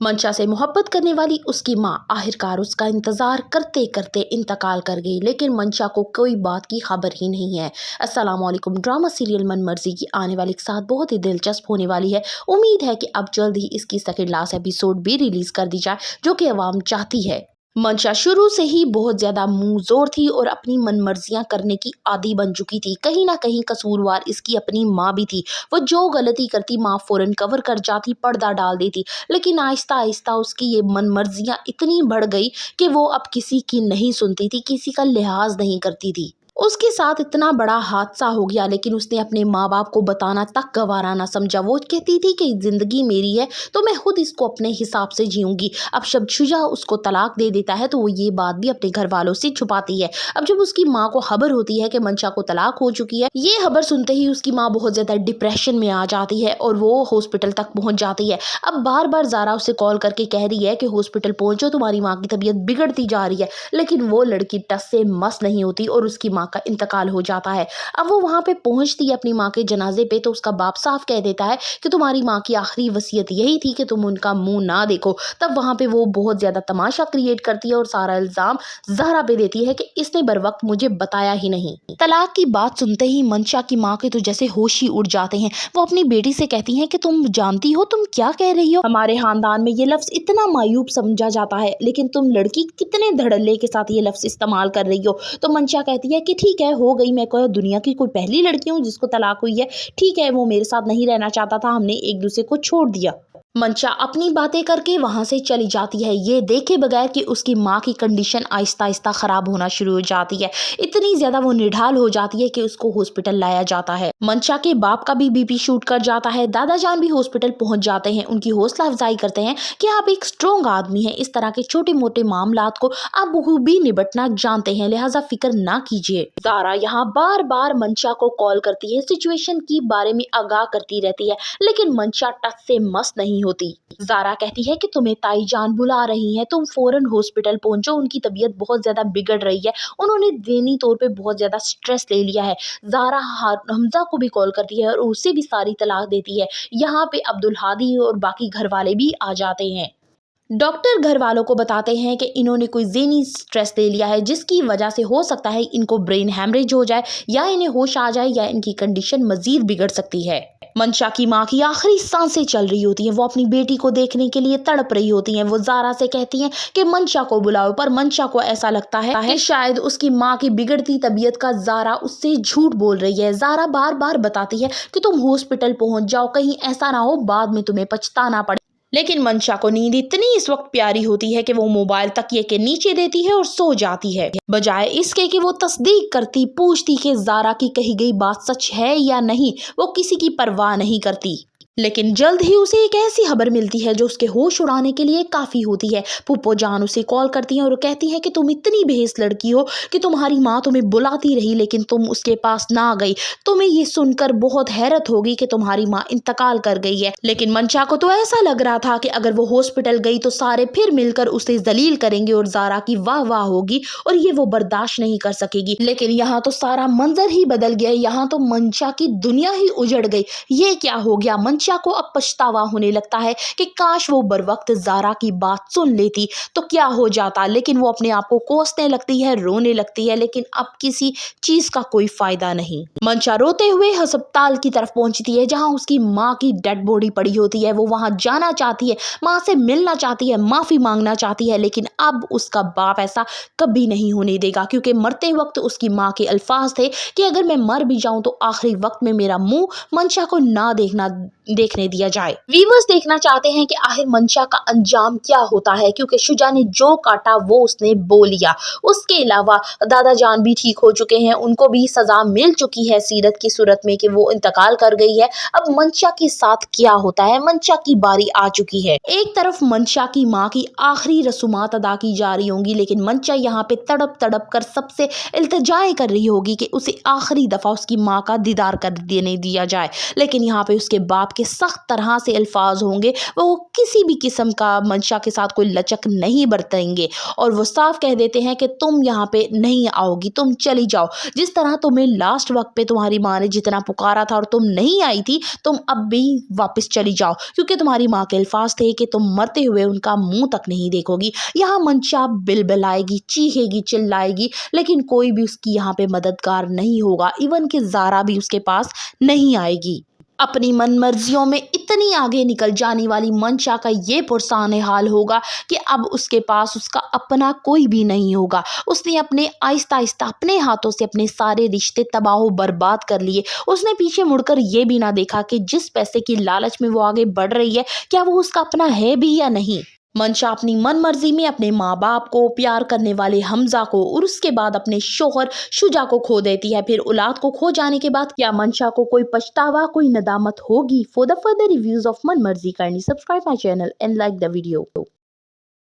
मंशा से मोहब्बत करने वाली उसकी मां आखिरकार उसका इंतजार करते करते इंतकाल कर गई, लेकिन मंशा को कोई बात की खबर ही नहीं है। अस्सलाम वालेकुम। ड्रामा सीरियल मन मर्जी की आने वाली के साथ बहुत ही दिलचस्प होने वाली है। उम्मीद है कि अब जल्द ही इसकी सेकंड लास्ट एपिसोड भी रिलीज कर दी जाए, जो कि अवाम चाहती है। मंशा शुरू से ही बहुत ज्यादा मुंहजोर थी और अपनी मनमर्जियां करने की आदी बन चुकी थी। कहीं ना कहीं कसूरवार इसकी अपनी माँ भी थी। वो जो गलती करती माँ फौरन कवर कर जाती, पर्दा डाल देती। लेकिन आहिस्ता आहिस्ता उसकी ये मनमर्जियां इतनी बढ़ गई कि वो अब किसी की नहीं सुनती थी, किसी का लिहाज नहीं करती थी। उसके साथ इतना बड़ा हादसा हो गया, लेकिन उसने अपने माँ बाप को बताना तक गवारा ना समझा। वो कहती थी कि जिंदगी मेरी है तो मैं खुद इसको अपने हिसाब से जीऊंगी। अब जब शुजा उसको तलाक दे देता है तो वो ये बात भी अपने घर वालों से छुपाती है। अब जब उसकी माँ को खबर होती है कि मंशा को तलाक हो चुकी है, ये खबर सुनते ही उसकी माँ बहुत ज्यादा डिप्रेशन में आ जाती है और वो हॉस्पिटल तक पहुंच जाती है। अब बार बार ज़ारा उसे कॉल करके कह रही है कि हॉस्पिटल पहुंचो, तुम्हारी माँ की तबीयत बिगड़ती जा रही है, लेकिन वो लड़की टस से मस नहीं होती और उसकी माँ का इंतकाल हो जाता है। अब वो वहां पे पहुंचती है अपनी माँ के जनाजे पे, तो उसका बाप साफ कह देता है कि तुम्हारी माँ की आखिरी वसीयत यही थी कि तुम उनका मुंह ना देखो। तब वहां पे वो बहुत ज्यादा तमाशा क्रिएट करती है और सारा इल्जाम ज़हरा पे देती है कि इसने बर वक्त मुझे बताया ही नहीं। तलाक की बात सुनते ही मंशा की माँ के तो जैसे होश ही उड़ जाते हैं। वो अपनी बेटी से कहती हैं कि तुम जानती हो तुम क्या कह रही हो, हमारे खानदान में ये लफ्ज इतना मायूब समझा जाता है, लेकिन तुम लड़की कितने धड़ल्ले के साथ ये लफ्ज इस्तेमाल कर रही हो। तो मंशा कहती है कि ठीक है, हो गई, मैं कोई दुनिया की कोई पहली लड़की हूँ जिसको तलाक हुई है। ठीक है, वो मेरे साथ नहीं रहना चाहता था, हमने एक दूसरे को छोड़ दिया। मंशा अपनी बातें करके वहां से चली जाती है, ये देखे बगैर कि उसकी माँ की कंडीशन आहिस्ता आहिस्ता खराब होना शुरू हो जाती है। इतनी ज्यादा वो निढाल हो जाती है कि उसको हॉस्पिटल लाया जाता है। मंशा के बाप का भी बीपी शूट कर जाता है। दादा जान भी हॉस्पिटल पहुंच जाते हैं, उनकी हौसला अफजाई करते हैं कि आप एक स्ट्रॉन्ग आदमी हैं, इस तरह के छोटे मोटे मामलात को आप बखूबी निपटना जानते हैं, लिहाजा फिक्र ना कीजिए। ज़ारा यहाँ बार बार मंशा को कॉल करती है, सिचुएशन की बारे में आगाह करती रहती है, लेकिन मंशा टच से मस नहीं होती। ज़ारा कहती है कि तुम्हें ताई जान बुला रही हैं, तुम फौरन हॉस्पिटल पहुंचो, उनकी तबीयत बहुत ज्यादा बिगड़ रही है, उन्होंने ज़हनी तौर पे बहुत ज्यादा स्ट्रेस ले लिया है। ज़ारा हमजा को भी कॉल करती है और उसे भी सारी तलाक देती है। यहाँ पे अब्दुल हादी और बाकी घर वाले भी आ जाते हैं। डॉक्टर घर वालों को बताते हैं कि इन्होंने कोई ज़हनी स्ट्रेस ले लिया है, जिसकी वजह से हो सकता है इनको ब्रेन हैमरेज हो जाए, या इन्हें होश आ जाए, या इनकी कंडीशन मजीद बिगड़ सकती है। मंशा की माँ की आखिरी सांसें चल रही होती हैं, वो अपनी बेटी को देखने के लिए तड़प रही होती हैं। वो ज़ारा से कहती हैं कि मंशा को बुलाओ, पर मंशा को ऐसा लगता है कि शायद उसकी माँ की बिगड़ती तबीयत का ज़ारा उससे झूठ बोल रही है। ज़ारा बार बार बताती है कि तुम हॉस्पिटल पहुंच जाओ, कहीं ऐसा ना हो बाद में तुम्हें पछताना पड़े। लेकिन मंशा को नींद इतनी इस वक्त प्यारी होती है कि वो मोबाइल तकिए के नीचे देती है और सो जाती है, बजाय इसके कि वो तस्दीक करती, पूछती कि ज़ारा की कही गई बात सच है या नहीं। वो किसी की परवाह नहीं करती। लेकिन जल्द ही उसे एक ऐसी खबर मिलती है जो उसके होश उड़ाने के लिए काफ़ी होती है। फूफो जान उसे कॉल करती हैं और कहती हैं कि तुम इतनी बेहिस लड़की हो कि तुम्हारी माँ तुम्हें बुलाती रही लेकिन तुम उसके पास ना गई। तुम्हें ये सुनकर बहुत हैरत होगी कि तुम्हारी माँ इंतकाल कर गई है। लेकिन मंशा को तो ऐसा लग रहा था कि अगर वो हॉस्पिटल गई तो सारे फिर मिलकर उसे जलील करेंगे और ज़ारा की वाह वाह होगी और ये वो बर्दाश्त नहीं कर सकेगी। लेकिन यहाँ तो सारा मंजर ही बदल गया। यहाँ तो मंशा की दुनिया ही उजड़ गई। ये क्या हो गया? मंशा को अब पछतावा होने लगता है कि काश वो बर वक्त ज़ारा की बात सुन लेती तो क्या हो जाता। लेकिन वो अपने आप को कोसने लगती है, रोने लगती है, लेकिन अब किसी चीज का कोई फायदा नहीं। मंशा रोते हुए अस्पताल की तरफ पहुंचती है, जहां उसकी माँ की डेड बॉडी पड़ी होती है। वो वहां जाना चाहती है, माँ से मिलना चाहती है, माफी मांगना चाहती है, लेकिन अब उसका बाप ऐसा कभी नहीं होने देगा, क्योंकि मरते वक्त उसकी माँ के अल्फाज थे कि अगर मैं मर भी जाऊं तो आखिरी वक्त में मेरा मुंह मंशा को ना देखने दिया जाए। वीवर्स देखना चाहते हैं कि आखिर मंशा का अंजाम क्या होता है, क्योंकि शुजा ने जो काटा वो उसने बो लिया। उसके अलावा दादा जान भी ठीक हो चुके हैं, उनको भी सजा मिल चुकी है सीरत की सूरत में कि वो इंतकाल कर गई है। अब मंशा के साथ क्या होता है? मंशा की बारी आ चुकी है। एक तरफ मंशा की माँ की आखिरी रसूमात अदा की जा रही होंगी, लेकिन मंशा यहाँ पे तड़प तड़प कर सबसे इल्तिजाएं कर रही होगी कि उसे आखिरी दफा उसकी माँ का दीदार कर देने दिया जाए। लेकिन यहाँ पे उसके बाप के सख्त तरह से अल्फाज होंगे, वो किसी भी किस्म का मंशा के साथ कोई लचक नहीं बरतेंगे और वो साफ कह देते हैं कि तुम यहाँ पे नहीं आओगी, तुम चली जाओ। जिस तरह तुम्हें लास्ट वक्त पे तुम्हारी माँ ने जितना पुकारा था और तुम नहीं आई थी, तुम अब भी वापस चली जाओ, क्योंकि तुम्हारी माँ के अल्फाज थे कि तुम मरते हुए उनका मुंह तक नहीं देखोगी। यहाँ मंशा बिलबिलाएगी, चीखेगी, चिल्लाएगी, लेकिन कोई भी उसकी यहाँ पे मददगार नहीं होगा। इवन कि ज़ारा भी उसके पास नहीं आएगी। अपनी मन मर्जियों में इतनी आगे निकल जाने वाली मंशा का ये पुरसान हाल होगा कि अब उसके पास उसका अपना कोई भी नहीं होगा। उसने अपने आहिस्ता आहिस्ता अपने हाथों से अपने सारे रिश्ते तबाह बर्बाद कर लिए। उसने पीछे मुड़कर ये भी ना देखा कि जिस पैसे की लालच में वो आगे बढ़ रही है, क्या वो उसका अपना है भी या नहीं। मंशा अपनी मन मर्जी में अपने माँ बाप को, प्यार करने वाले हमजा को और उसके बाद अपने शोहर शुजा को खो देती है। फिर औलाद को खो जाने के बाद क्या मंशा को कोई पछतावा, कोई नदामत होगी? For the further reviews of मन मर्जी kindly subscribe my channel and like the video.